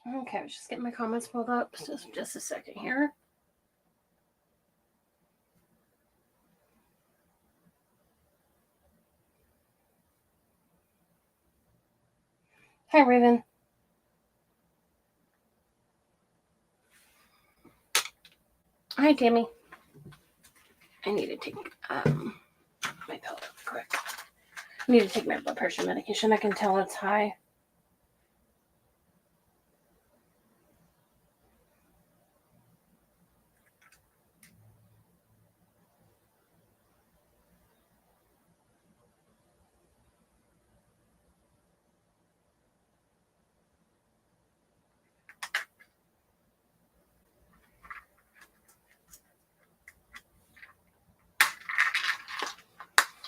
Okay, I was just getting my comments pulled up. Just a second here. Hi, Raven. Hi, Tammy. I need to take my pill real quick. I need to take my blood pressure medication. I can tell it's high.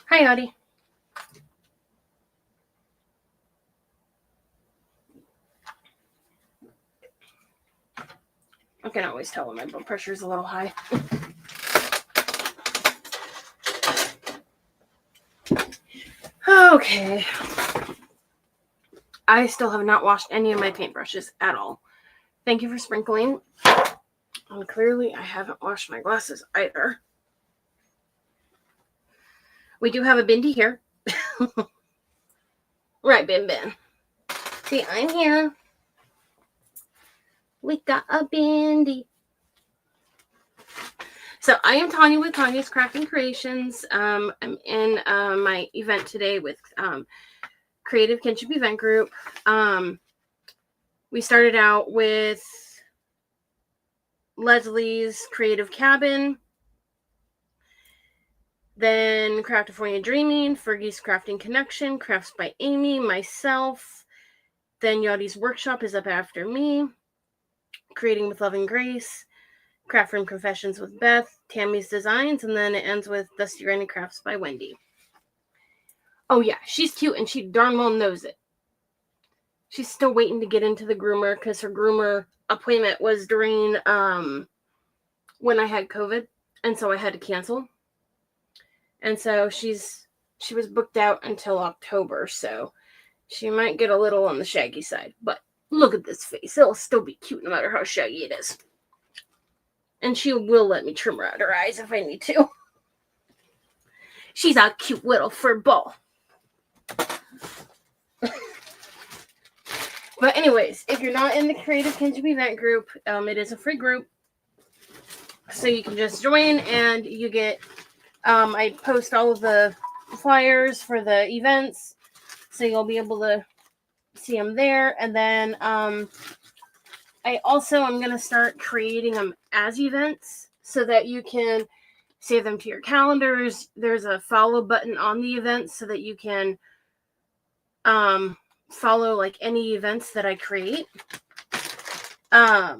Hi, Audie. I can always tell when my blood pressure is a little high. Okay. I still have not washed any of my paintbrushes at all. Thank you for sprinkling. And clearly, I haven't washed my glasses either. We do have a Bindi here. Right, Bin Bin. See, I'm here. We got a Bindi. So I am Tonya with Tonya's Crafting Creations. I'm in my event today with Creative Kinship Event Group. We started out with Leslie's Creative Cabin, then Craftifornia Dreaming, Fergie's Crafting Connection, Crafts by Amy, myself, then Yachty's Workshop is up after me, Creating with Love and Grace, Craft Room Confessions with Beth, Tammy's Designs, and then it ends with Dusty Granny Crafts by Wendy. Oh yeah, she's cute and she darn well knows it. She's still waiting to get into the groomer because her groomer appointment was during when I had COVID, and so I had to cancel. And so she was booked out until October, so she might get a little on the shaggy side. But look at this face. It'll still be cute no matter how shaggy it is. And she will let me trim her out her eyes if I need to. She's a cute little fur ball. But anyways, if you're not in the Creative Kinship Event Group, it is a free group. So you can just join and you get, I post all of the flyers for the events. So you'll be able to see them there. And then I also am going to start creating them as events so that you can save them to your calendars. There's a follow button on the events so that you can follow like any events that I create. And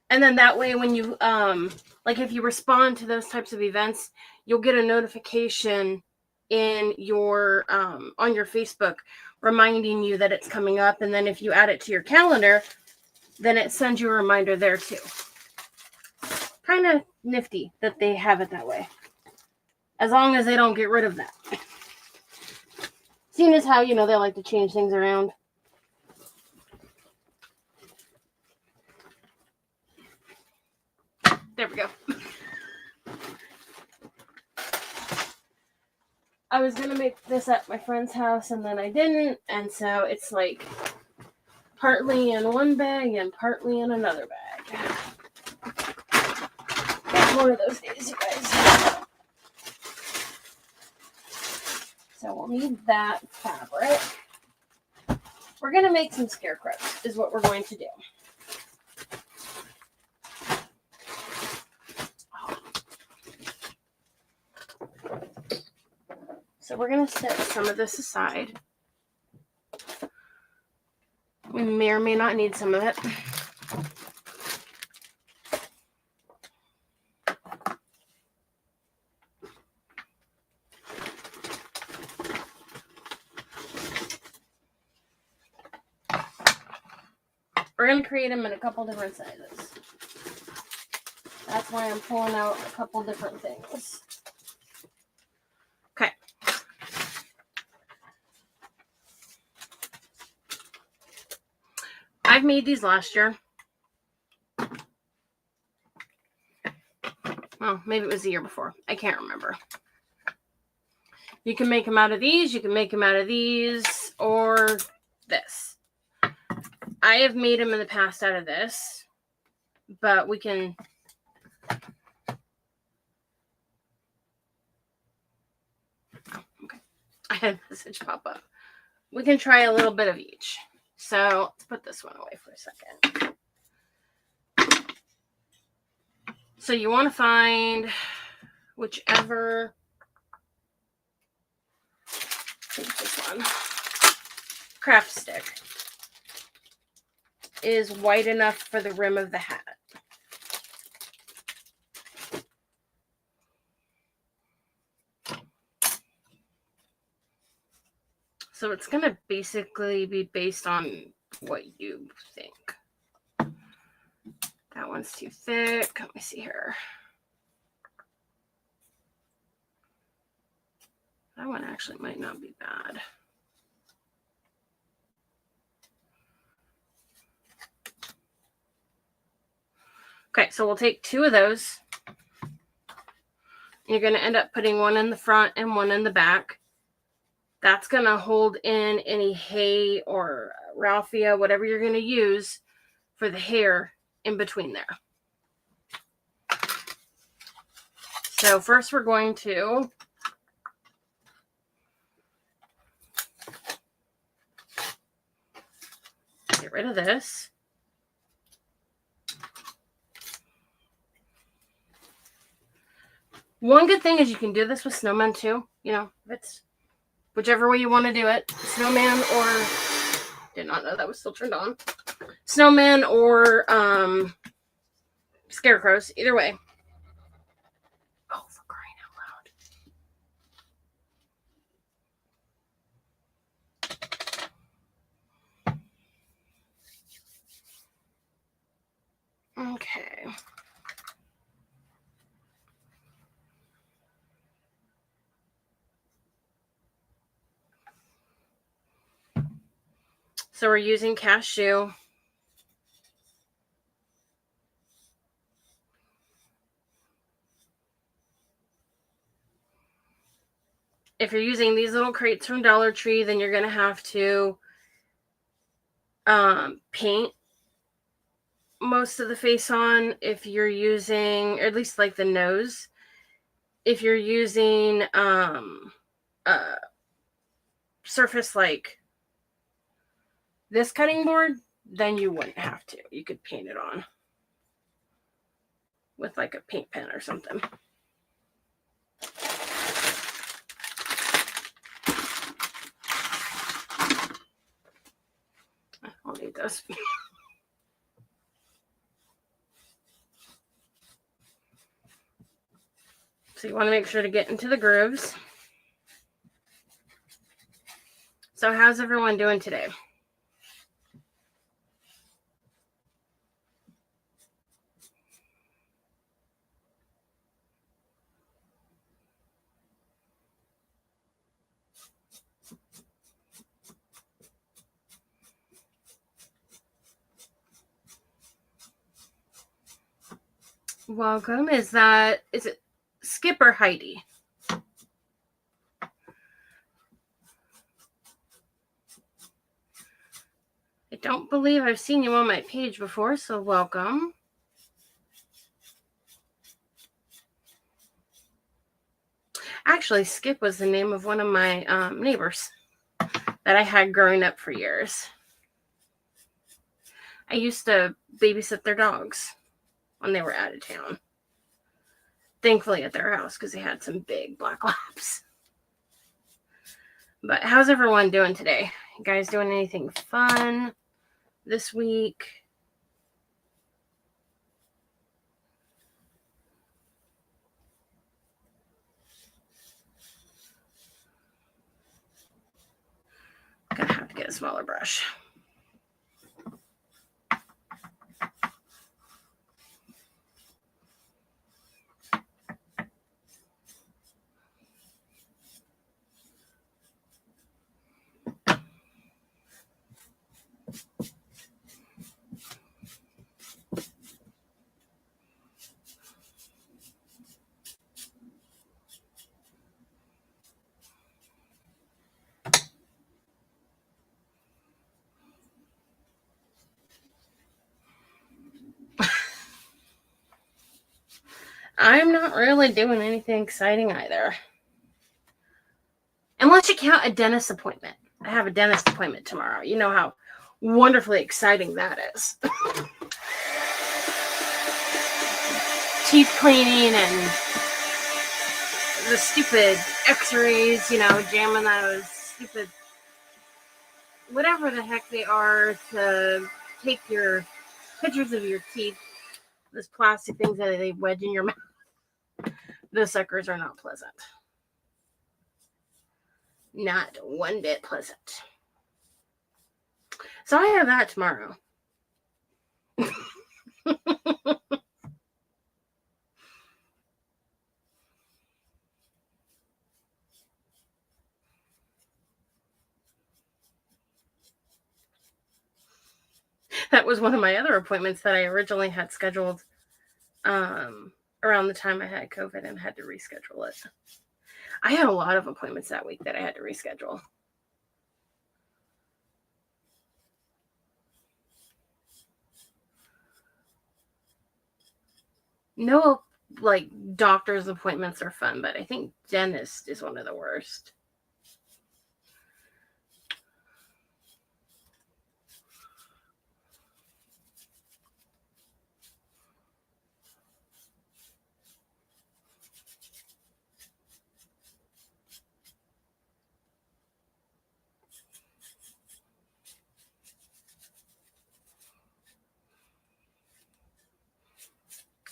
then that way when you like if you respond to those types of events, you'll get a notification in your on your Facebook reminding you that it's coming up. And then if you add it to your calendar, then it sends you a reminder there too. Kind of nifty that they have it that way. As long as they don't get rid of that. Seeing as how, they like to change things around. There we go. I was going to make this at my friend's house and then I didn't. And so it's like partly in one bag and partly in another bag. It's one of those days, you guys. So we'll need that fabric. We're going to make some scarecrows is what we're going to do. So we're going to set some of this aside. We may or may not need some of it. We're going to create them in a couple different sizes. That's why I'm pulling out a couple different things. Okay. I've made these last year. Well, maybe it was the year before. I can't remember. You can make them out of these. You can make them out of these or this. I have made them in the past out of this, but we can... Oh, okay. I had a message pop up. We can try a little bit of each. So let's put this one away for a second. So you want to find whichever... I think this one. Craft stick is white enough for the rim of the hat. So it's going to basically be based on what you think. That one's too thick. Let me see here. That one actually might not be bad. Okay, so we'll take 2 of those. You're going to end up putting one in the front and one in the back. That's going to hold in any hay or raffia, whatever you're going to use for the hair in between there. So first we're going to get rid of this. One good thing is you can do this with snowmen too. You know, it's whichever way you want to do it. Snowman or... Did not know that was still turned on. Snowman or scarecrows. Either way. Oh, for crying out loud. Okay. So we're using cashew. If you're using these little crates from Dollar Tree, then you're going to have to paint most of the face on. If you're using, or at least like the nose, if you're using surface like this cutting board, then you wouldn't have to. You could paint it on with like a paint pen or something. I'll need this. So you want to make sure to get into the grooves. So how's everyone doing today? Welcome. Is it Skip or Heidi? I don't believe I've seen you on my page before, so welcome. Actually, Skip was the name of one of my neighbors that I had growing up for years. I used to babysit their dogs when they were out of town. Thankfully at their house because they had some big black labs. But how's everyone doing today? You guys doing anything fun this week? Gonna have to get a smaller brush. I'm not really doing anything exciting either. Unless you count a dentist appointment. I have a dentist appointment tomorrow. You know how wonderfully exciting that is. Teeth cleaning and the stupid x-rays, jamming those stupid, whatever the heck they are, to take your pictures of your teeth. Those plastic things that they wedge in your mouth. Those suckers are not pleasant. Not one bit pleasant. So I have that tomorrow. That was one of my other appointments that I originally had scheduled around the time I had COVID and had to reschedule it. I had a lot of appointments that week that I had to reschedule. No, like, doctor's appointments are fun, but I think dentist is one of the worst.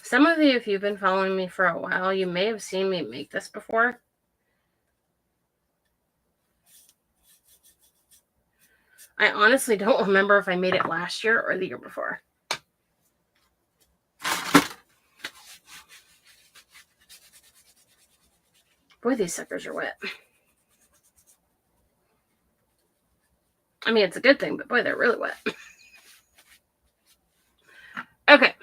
Some of you, if you've been following me for a while, you may have seen me make this before. I honestly don't remember if I made it last year or the year before. Boy, these suckers are wet. I mean, it's a good thing, but boy, they're really wet. Okay.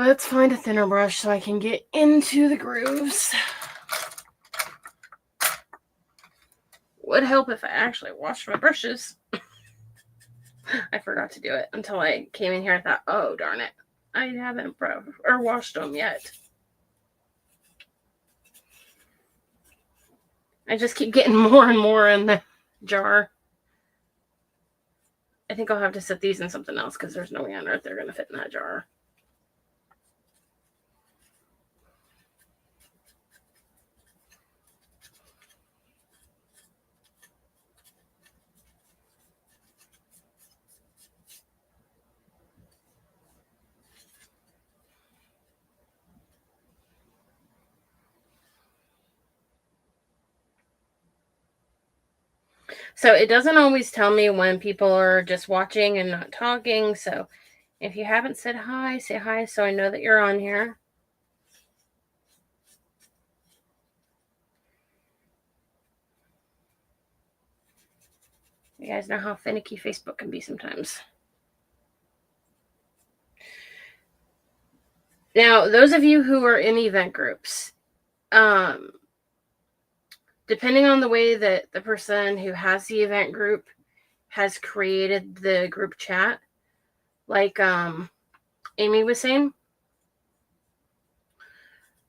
Let's find a thinner brush so I can get into the grooves. Would help if I actually washed my brushes. I forgot to do it until I came in here. I thought, oh, darn it. I haven't washed them yet. I just keep getting more and more in the jar. I think I'll have to set these in something else because there's no way on earth they're going to fit in that jar. So it doesn't always tell me when people are just watching and not talking. So if you haven't said hi, say hi so I know that you're on here. You guys know how finicky Facebook can be sometimes. Now, those of you who are in event groups, depending on the way that the person who has the event group has created the group chat, like Amy was saying,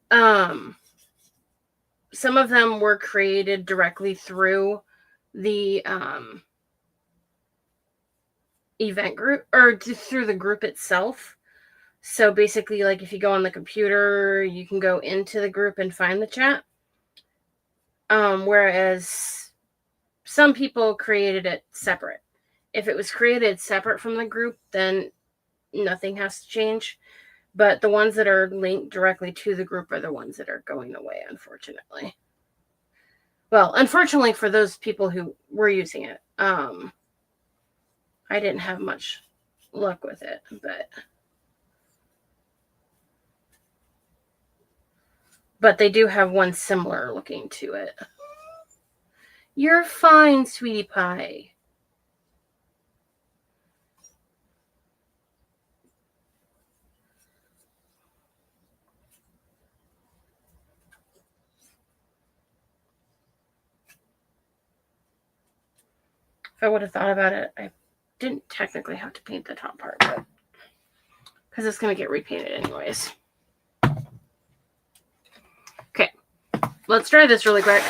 some of them were created directly through the event group or through the group itself. So basically, like, if you go on the computer, you can go into the group and find the chat. Whereas some people created it separate. If it was created separate from the group, then nothing has to change. But the ones that are linked directly to the group are the ones that are going away, unfortunately. Well, unfortunately for those people who were using it, I didn't have much luck with it, but they do have one similar looking to it. You're fine, sweetie pie. If I would have thought about it, I didn't technically have to paint the top part, but because it's going to get repainted anyways. Okay, let's try this really quick.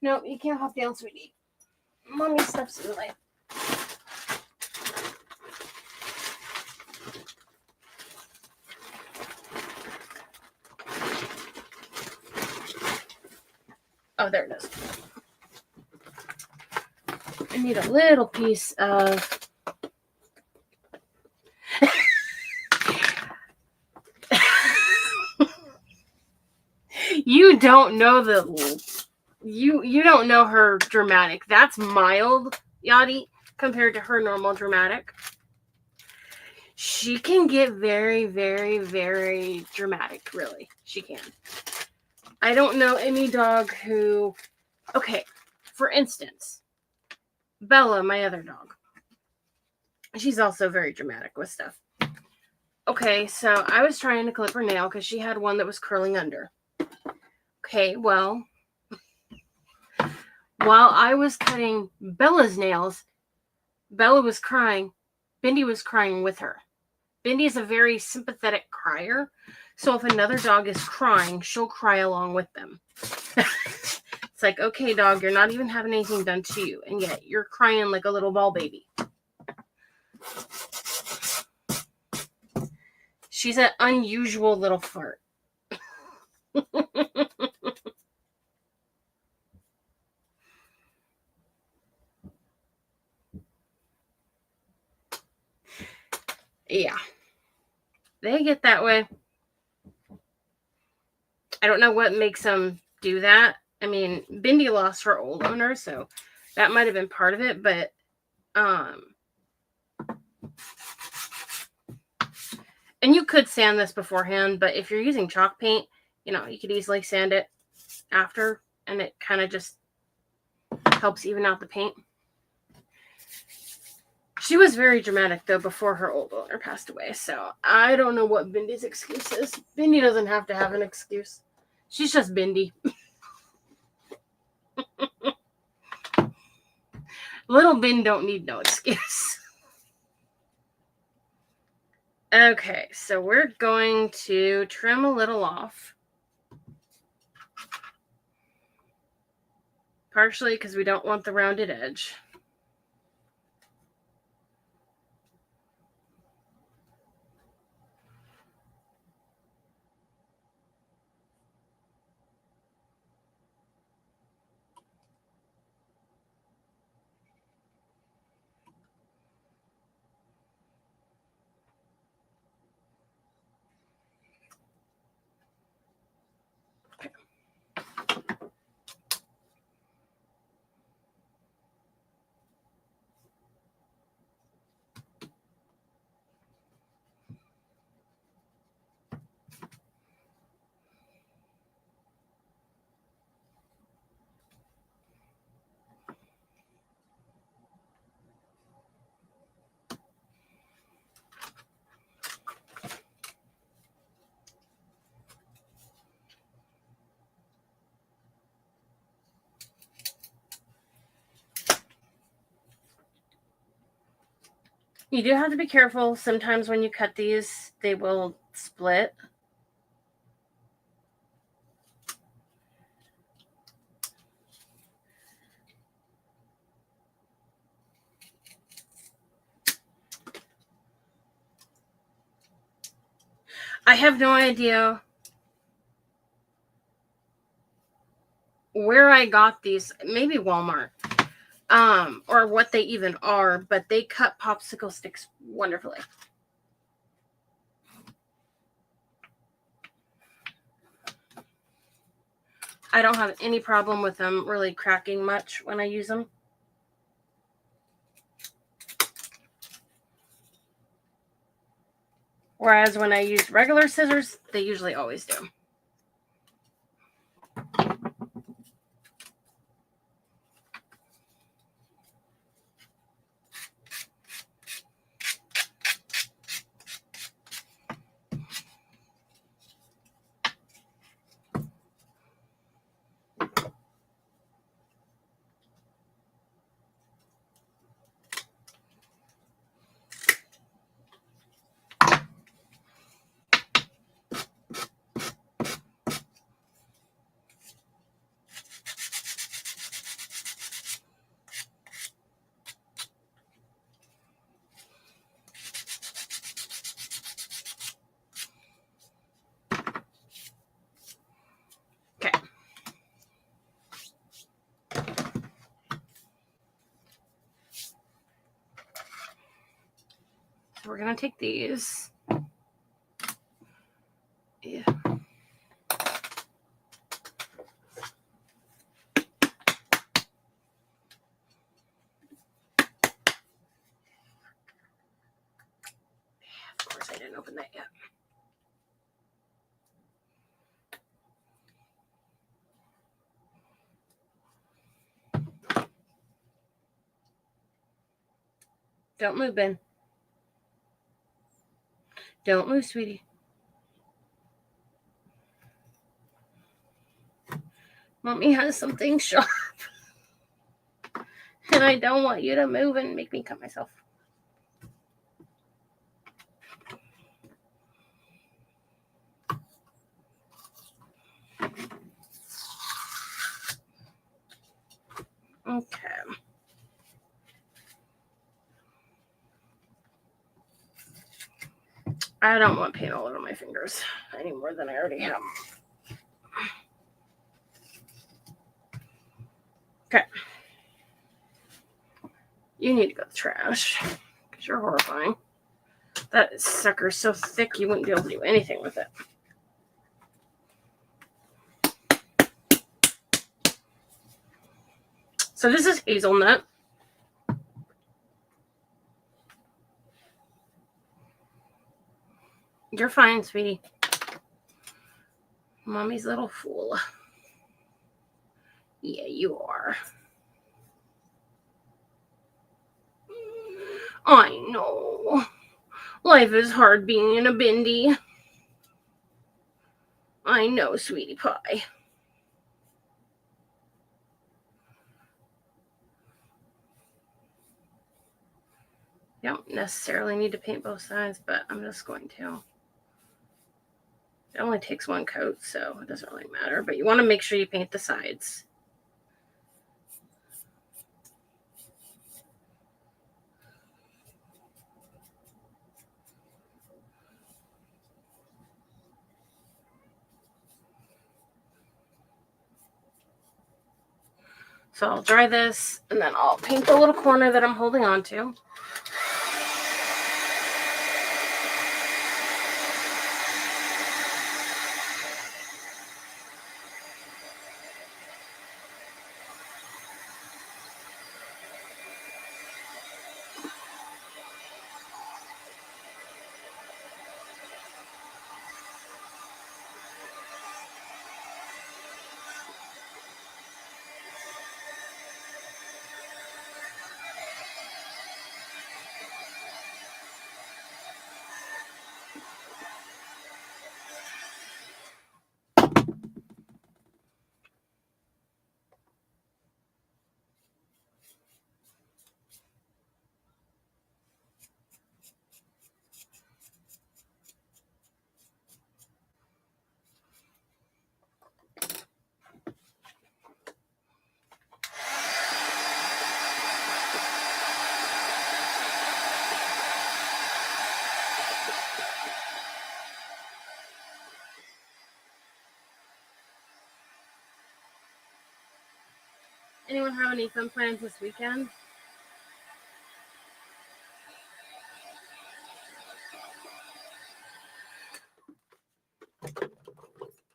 No, you can't hop down, sweetie. Mommy stuff's in the way. Oh, there it is. I need a little piece of... You don't know you don't know her dramatic. That's mild, Yachty, compared to her normal dramatic. She can get very, very, very dramatic, really. She can. I don't know any dog who... Okay, for instance, Bella, my other dog. She's also very dramatic with stuff. Okay, so I was trying to clip her nail because she had one that was curling under. Okay, well, while I was cutting Bella's nails, Bella was crying. Bindi was crying with her. Bindi is a very sympathetic crier. So if another dog is crying, she'll cry along with them. It's like, okay, dog, you're not even having anything done to you. And yet you're crying like a little ball baby. She's an unusual little fart. Yeah. They get that way. I don't know what makes them do that. I mean, Bindi lost her old owner, so that might have been part of it, but and you could sand this beforehand, but if you're using chalk paint, you know, you could easily sand it after, and it kind of just helps even out the paint. She was very dramatic, though, before her old owner passed away, so I don't know what Bindi's excuse is. Bindi doesn't have to have an excuse. She's just Bindi. Little Bin don't need no excuse. Okay, so we're going to trim a little off. Partially because we don't want the rounded edge. You do have to be careful. Sometimes when you cut these, they will split. I have no idea where I got these. Maybe Walmart. Or what they even are, but they cut popsicle sticks wonderfully. I don't have any problem with them really cracking much when I use them. Whereas when I use regular scissors, they usually always do. So we're going to take these. Yeah. Of course, I didn't open that yet. Don't move, Ben. Don't move, sweetie. Mommy has something sharp. And I don't want you to move and make me cut myself. Okay. I don't want paint all over my fingers any more than I already have. Okay. You need to go to the trash because you're horrifying. That sucker's so thick you wouldn't be able to do anything with it. So this is hazelnut. You're fine, sweetie. Mommy's little fool. Yeah, you are. I know. Life is hard being in a bindi. I know, sweetie pie. You don't necessarily need to paint both sides, but I'm just going to. It only takes one coat, so it doesn't really matter. But you want to make sure you paint the sides. So I'll dry this, and then I'll paint the little corner that I'm holding on to. Anyone have any fun plans this weekend?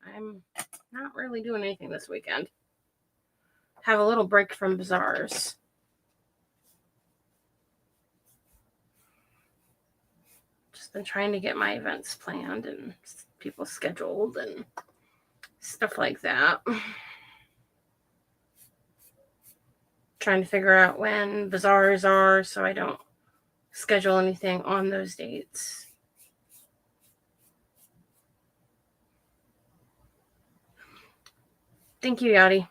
I'm not really doing anything this weekend. Have a little break from bazaars. Just been trying to get my events planned and people scheduled and stuff like that. Trying to figure out when bazaars are so I don't schedule anything on those dates. Thank you, Yachty.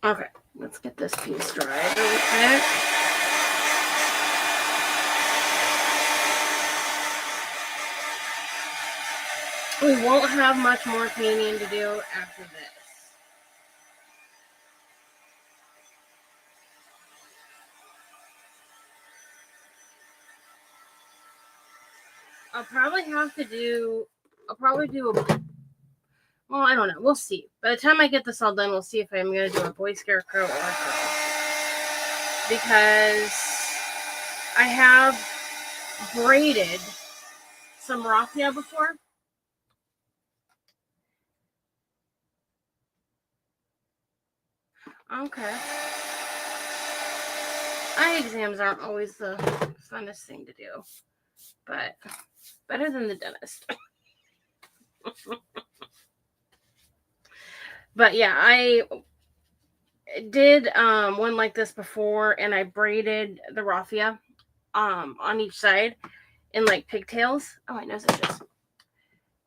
Okay, let's get this piece dried really quick. We won't have much more painting to do after this. I'll probably do well, I don't know. We'll see. By the time I get this all done, we'll see if I'm going to do a boy scarecrow or a girl. Because I have braided some raffia before. Okay. Eye exams aren't always the funnest thing to do, but better than the dentist. But yeah, I did one like this before, and I braided the raffia on each side in like pigtails. Oh, my nose itches.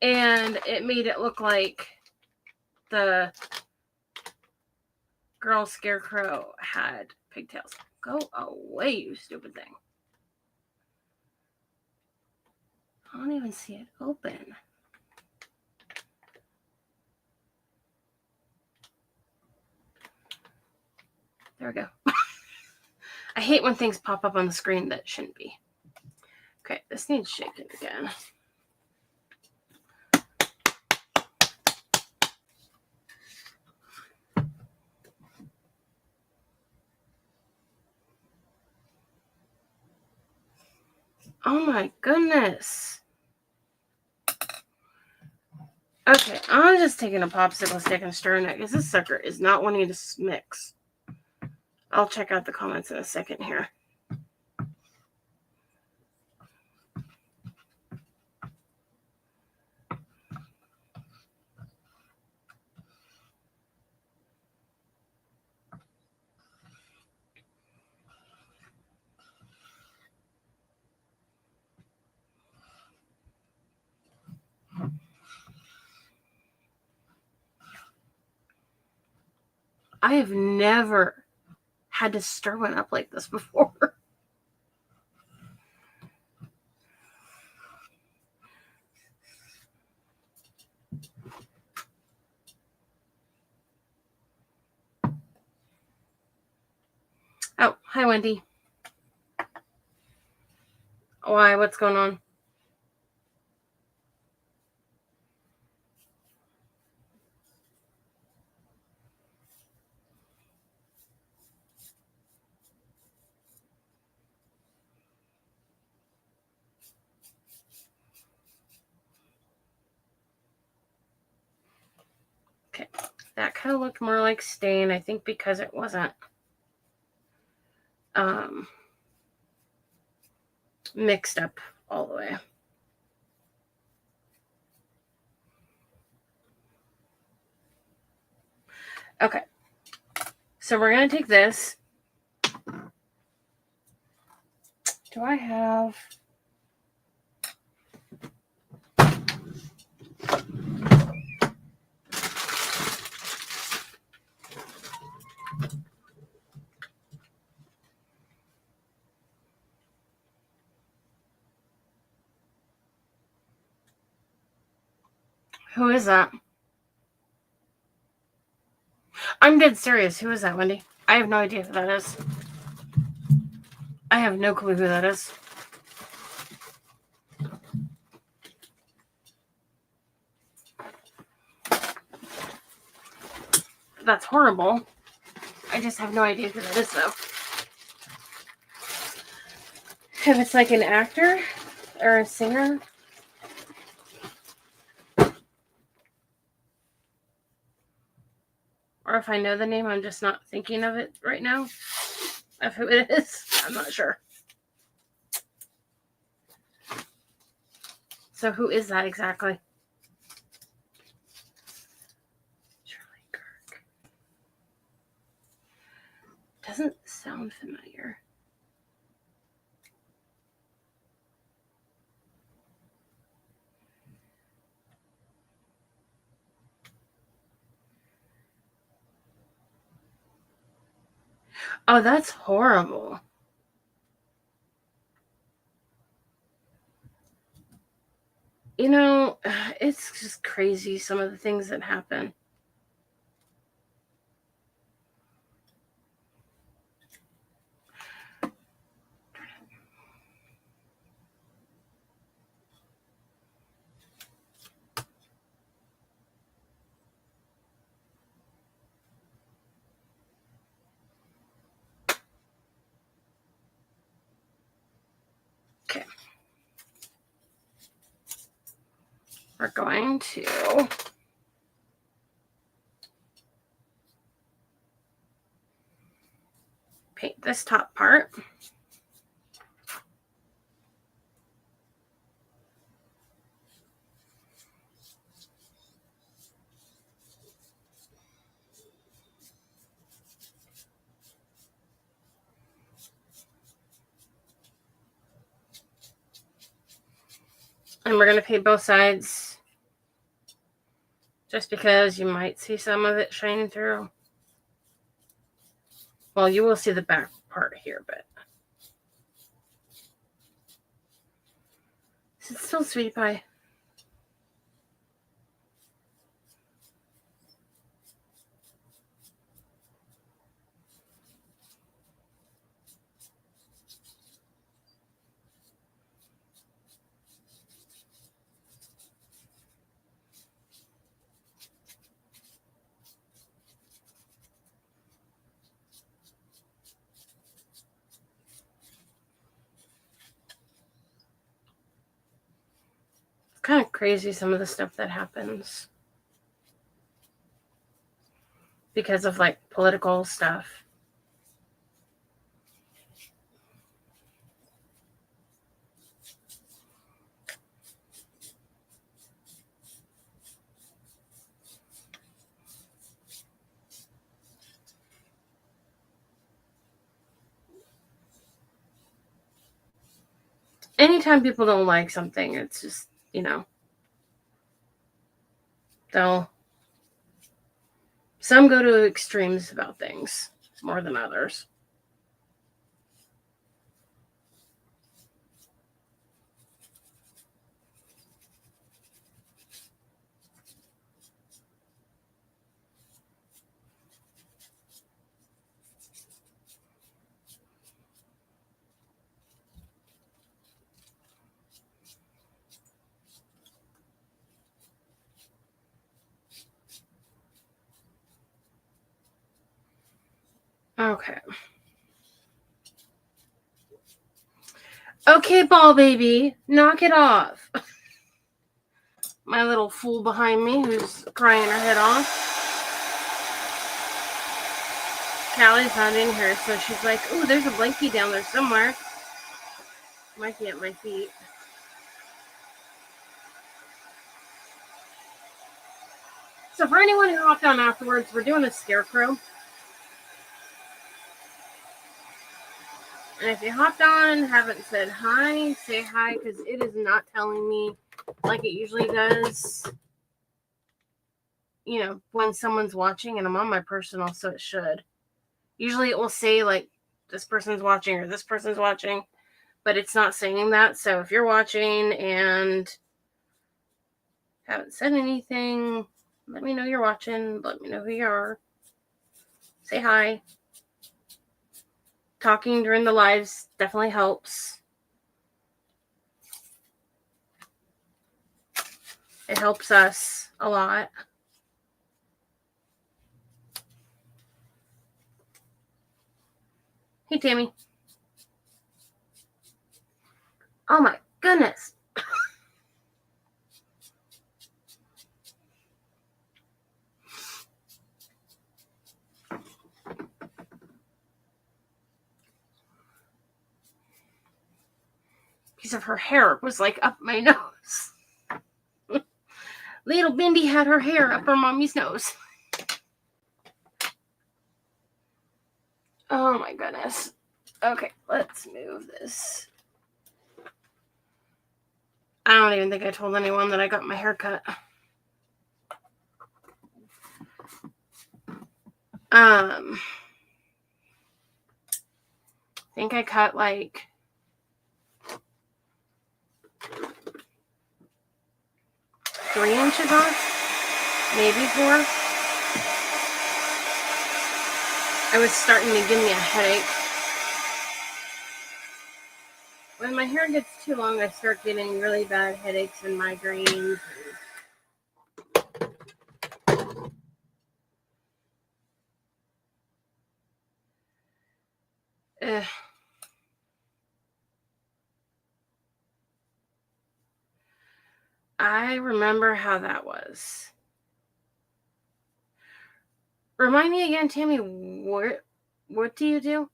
And it made it look like the girl scarecrow had pigtails. Go away, you stupid thing. I don't even see it open. There we go. I hate when things pop up on the screen that shouldn't be. Okay, this needs shaking again. Oh my goodness. Okay, I'm just taking a popsicle stick and stirring it because this sucker is not wanting to mix. I'll check out the comments in a second here. I have never had to stir one up like this before. Oh, hi, Wendy. Why? What's going on? Okay, that kind of looked more like stain, I think, because it wasn't mixed up all the way. Okay, so we're going to take this. Do I have... Who is that? I'm dead serious. Who is that, Wendy? I have no idea who that is. I have no clue who that is. That's horrible. I just have no idea who that is, though. If it's like an actor or a singer. Or if I know the name, I'm just not thinking of it right now. Of who it is. I'm not sure. So who is that exactly? Charlie Kirk. Doesn't sound familiar. Oh, that's horrible. You know, it's just crazy, some of the things that happen. Okay. We're going to paint this top part. And we're going to paint both sides just because you might see some of it shining through. Well, you will see the back part here, but is it still sweetie pie? It's kind of crazy, some of the stuff that happens because of like political stuff. Anytime people don't like something, it's just, some go to extremes about things more than others. Okay. Okay, ball baby, knock it off. My little fool behind me who's crying her head off. Callie's not in here, so she's like, "Ooh, there's a blankie down there somewhere." Might be at my feet. So for anyone who hopped on afterwards, we're doing a scarecrow. And if you hopped on and haven't said hi, say hi, because it is not telling me like it usually does, when someone's watching, and I'm on my personal, so it should. Usually it will say like this person's watching or this person's watching, but it's not saying that. So if you're watching and haven't said anything, let me know you're watching. Let me know who you are. Say hi. Talking during the lives definitely helps. It helps us a lot. Hey, Tammy. Oh my goodness. Piece of her hair was like up my nose. Little Bindi had her hair up her mommy's nose. Oh my goodness. Okay, let's move this. I don't even think I told anyone that I got my hair cut. think I cut like 3 inches off, maybe 4. I was starting to give me a headache. When my hair gets too long, I start getting really bad headaches and migraines. I remember how that was. Remind me again, Tammy, what do you do?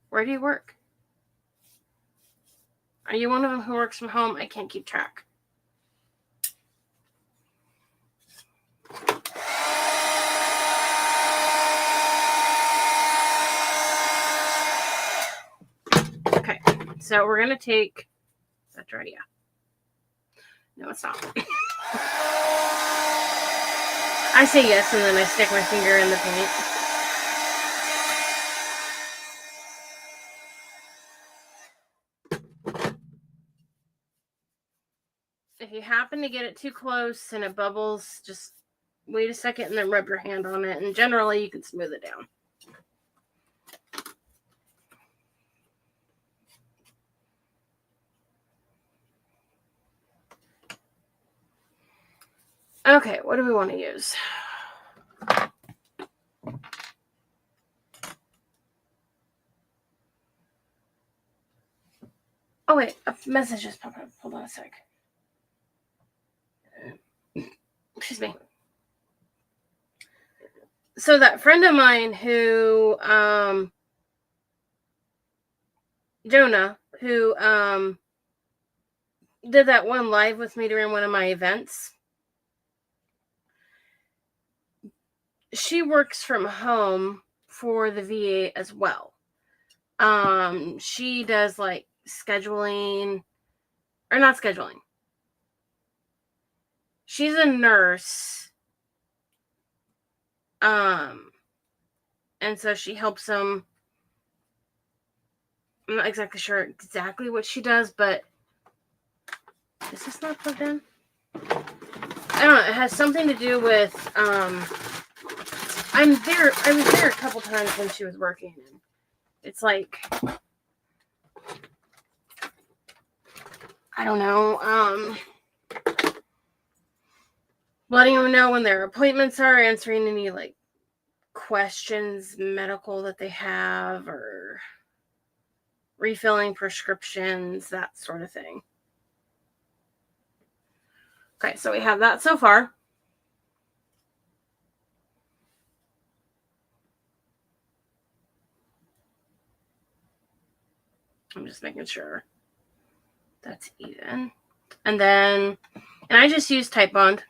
Where do you work? Are you one of them who works from home? I can't keep track. Okay, so we're going to take... Is that dry? Yeah. No, it's not. I say yes, and then I stick my finger in the paint. If you happen to get it too close and it bubbles, just wait a second and then rub your hand on it, and generally you can smooth it down. Okay, what do we want to use? Oh wait, a message just popped up. Hold on a sec. Excuse me. So that friend of mine who, Jonah, who did that one live with me during one of my events, she works from home for the VA as well. She does like scheduling, or not scheduling. She's a nurse. And so she helps them. I'm not exactly sure exactly what she does, but is this not plugged in? I don't know. It has something to do with, I was there a couple times when she was working. It's like, I don't know, letting them know when their appointments are, answering any like questions, medical that they have, or refilling prescriptions, that sort of thing. Okay, so we have that so far. I'm just making sure that's even. And I just use Type Bond.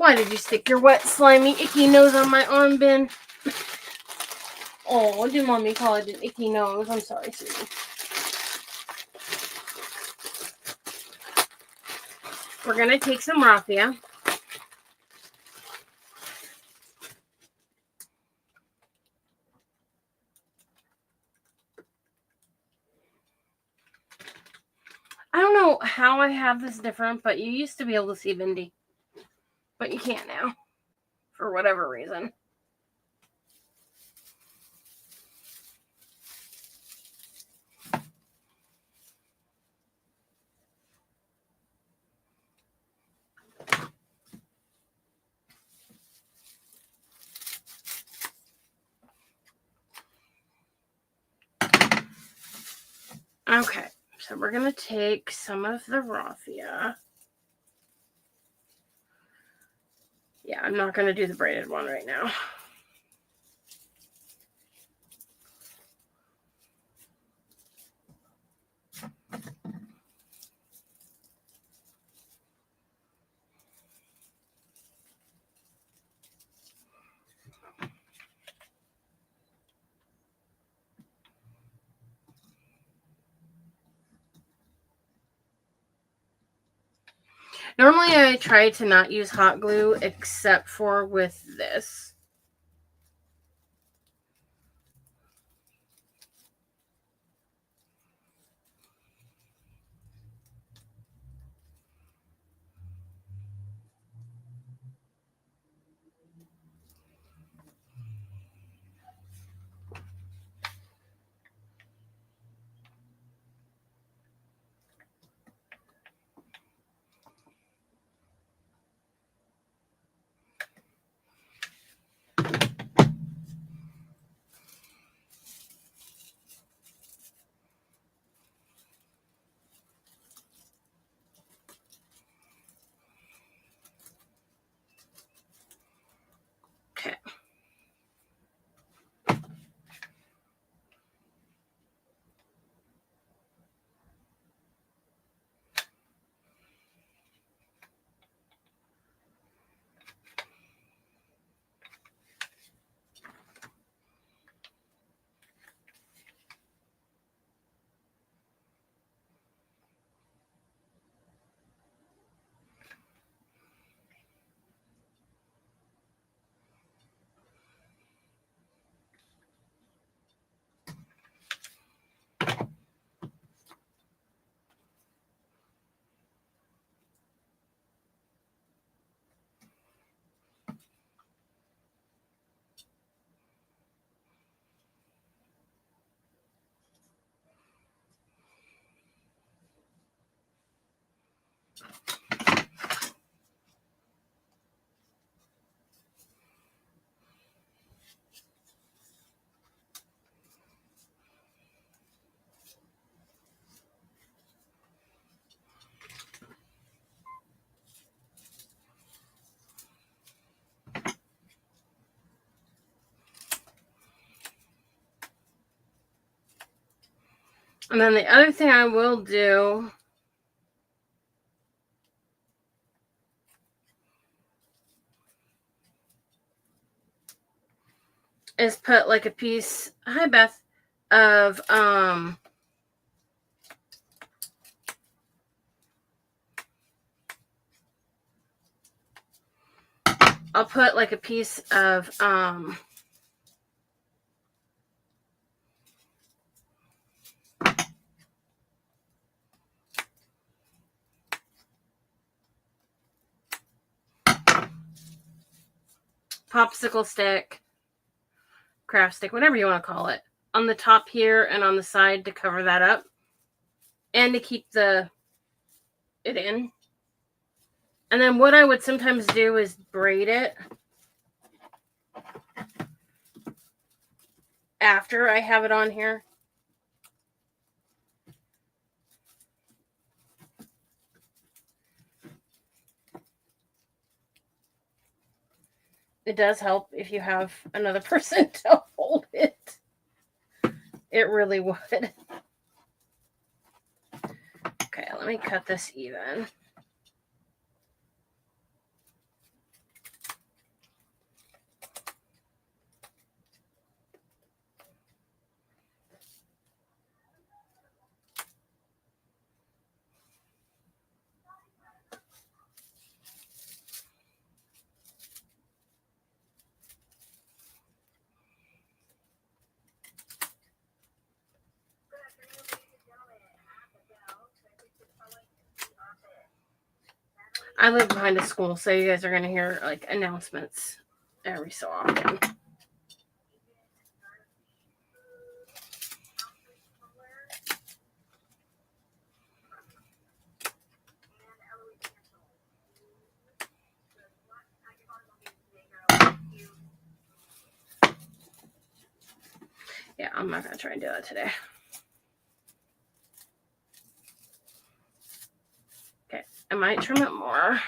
Why did you stick your wet, slimy, icky nose on my arm, Ben? Oh, did mommy call it an icky nose? I'm sorry, sweetie. We're going to take some raffia. I don't know how I have this different, but you used to be able to see Vindy. But you can't now, for whatever reason. Okay, so we're going to take some of the raffia. Yeah, I'm not going to do the braided one right now. Normally I try to not use hot glue except for with this. Okay. And then the other thing I will do is put like a piece, hi Beth, of I'll put like a piece of popsicle stick, craft stick, whatever you want to call it, on the top here and on the side to cover that up and to keep it in. And then what I would sometimes do is braid it after I have it on here. It does help if you have another person to hold it. It really would. Okay, let me cut this even. I live behind a school, so you guys are going to hear like announcements every so often. Yeah, I'm not going to try and do that today. Okay, I might trim it more.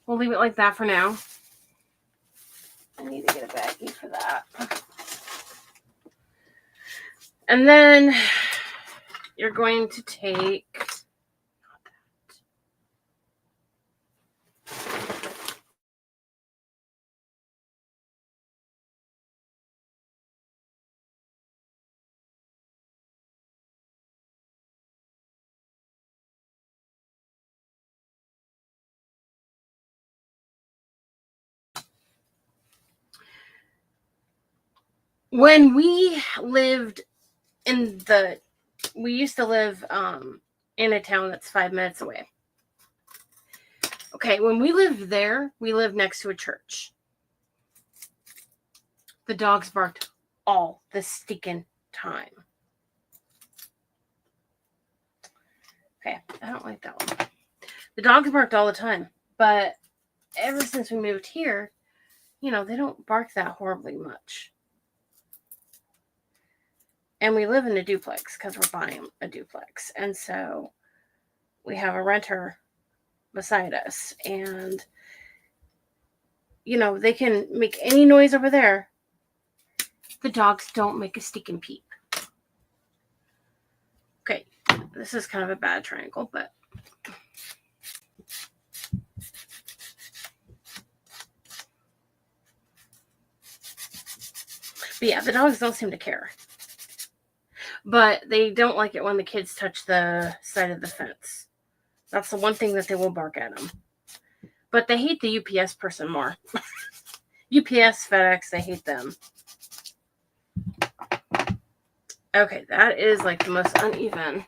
We'll leave it like that for now. I need to get a baggie for that. And then you're going to take when we lived we used to live in a town that's 5 minutes away. Okay, when we lived there, we lived next to a church. The dogs barked all the stinking time. Okay, I don't like that one. The dogs barked all the time, but ever since we moved here, they don't bark that horribly much. And we live in a duplex because we're buying a duplex. And so we have a renter beside us. And, they can make any noise over there. The dogs don't make a stinking peep. Okay, this is kind of a bad triangle, but yeah, the dogs don't seem to care. But they don't like it when the kids touch the side of the fence. That's the one thing that they will bark at them. But they hate the UPS person more. UPS, FedEx, they hate them. Okay, that is like the most uneven.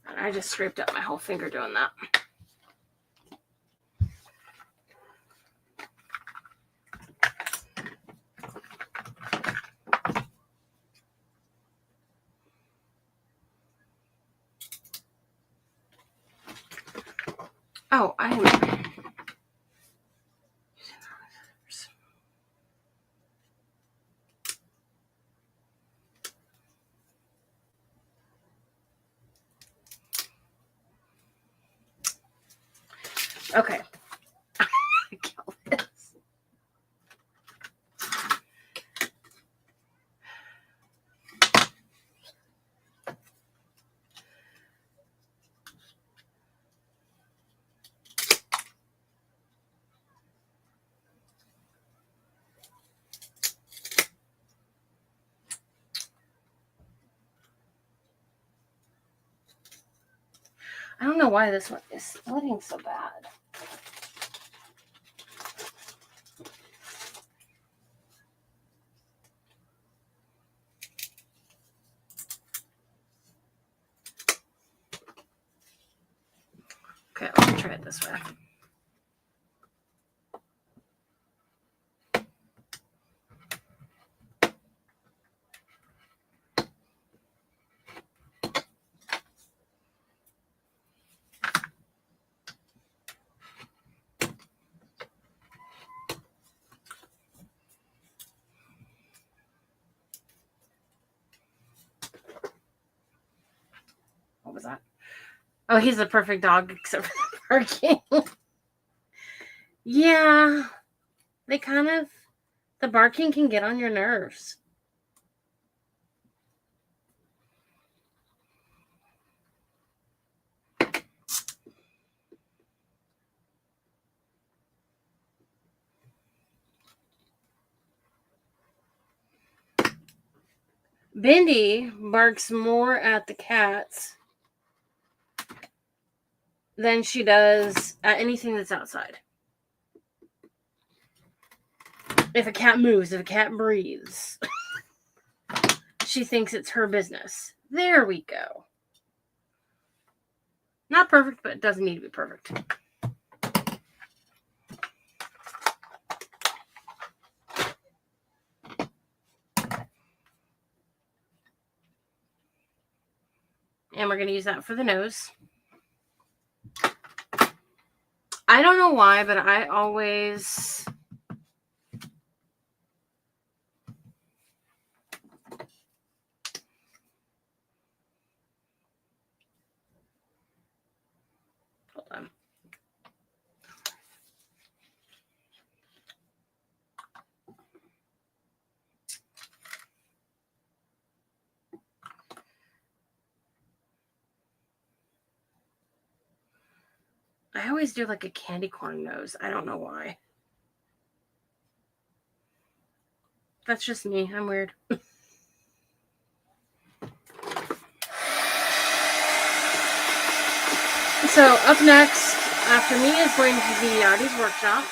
And I just scraped up my whole finger doing that. Oh, I am. Okay. I don't know why this one is splitting so bad. Okay, let's try it this way. What was that? Oh, he's a perfect dog except for the barking. Yeah, the barking can get on your nerves. Bindi barks more at the cats than she does at anything that's outside. If a cat moves, if a cat breathes, she thinks it's her business. There we go. Not perfect, but it doesn't need to be perfect. And we're going to use that for the nose. I don't know why, but I always... I always do like a candy corn nose. I don't know why. That's just me. I'm weird. So up next after me is going to be Yadi's workshop.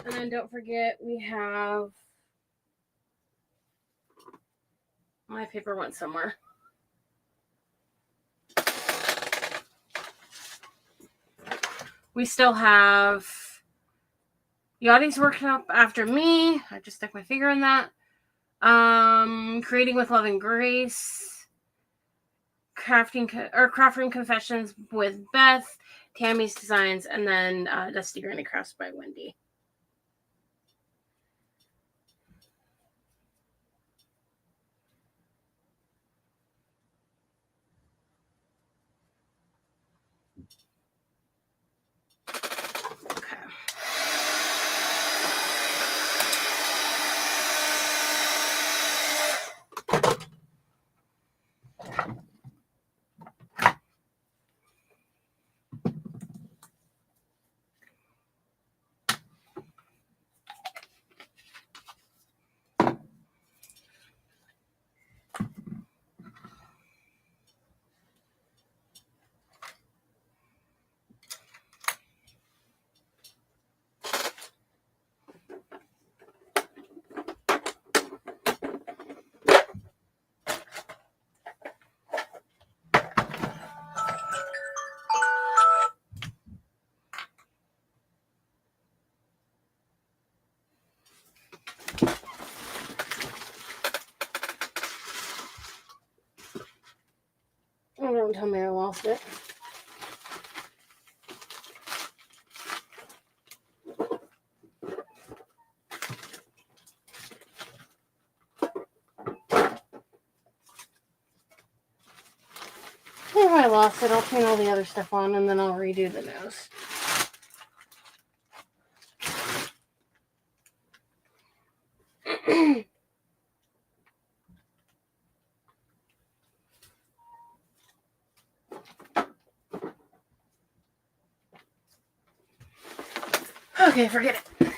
And then don't forget we have my paper went somewhere. We still have Yadi's workshop after me. I just stuck my finger in that. Creating with Love and Grace. Craft Room Confessions with Beth. Tammy's Designs. And then Dusty Granny Crafts by Wendy. Oh, don't tell me I lost it. If I lost it, I'll paint all the other stuff on and then I'll redo the nose. Okay, forget it.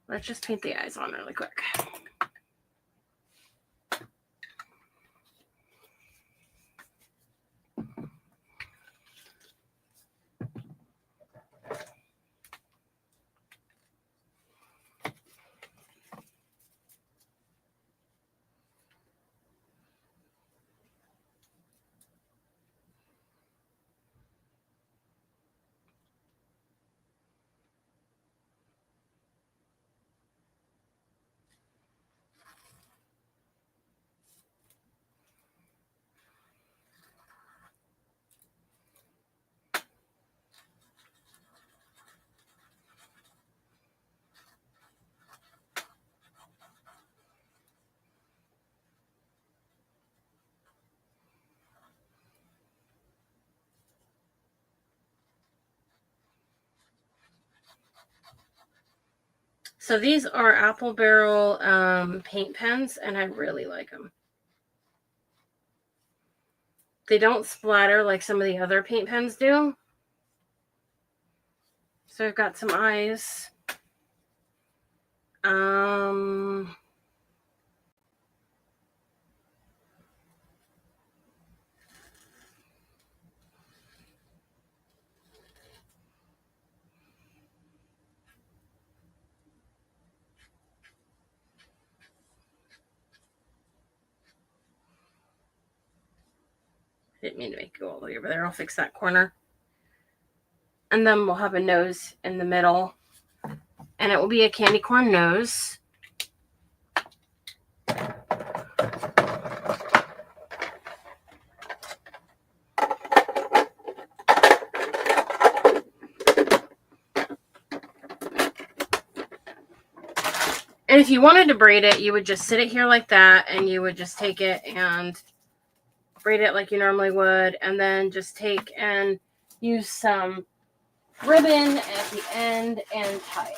Let's just paint the eyes on really quick. So these are Apple Barrel paint pens, and I really like them. They don't splatter like some of the other paint pens do. So I've got some eyes. Didn't mean to make it go all the way over there. I'll fix that corner. And then we'll have a nose in the middle. And it will be a candy corn nose. And if you wanted to braid it, you would just sit it here like that, and you would just take it and braid it like you normally would, and then just take and use some ribbon at the end and tie it.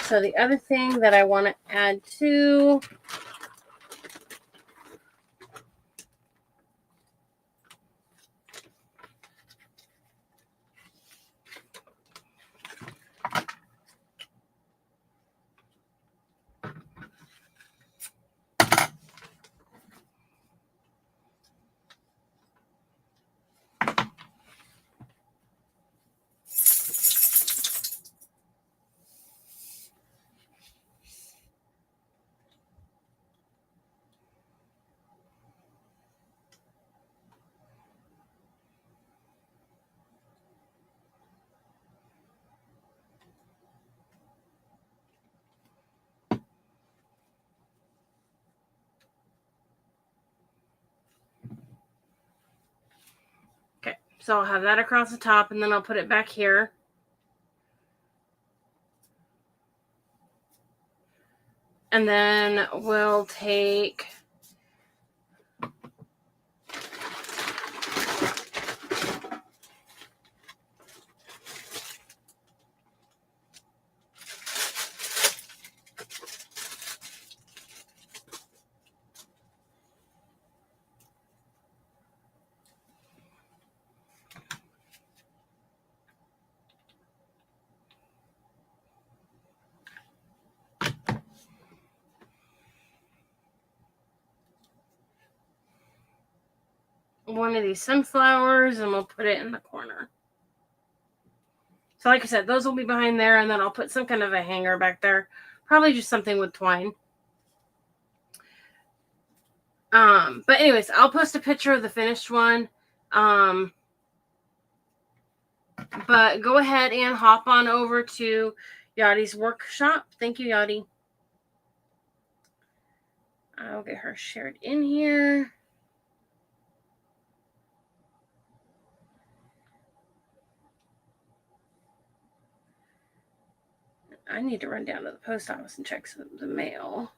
So the other thing that I want to add to so I'll have that across the top, and then I'll put it back here. And then we'll take one of these sunflowers, and we'll put it in the corner. So like I said, those will be behind there, and then I'll put some kind of a hanger back there. Probably just something with twine. But anyways, I'll post a picture of the finished one. But go ahead and hop on over to Yadi's workshop. Thank you, Yadi. I'll get her shared in here. I need to run down to the post office and check the mail.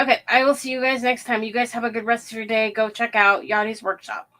Okay, I will see you guys next time. You guys have a good rest of your day. Go check out Yadi's workshop.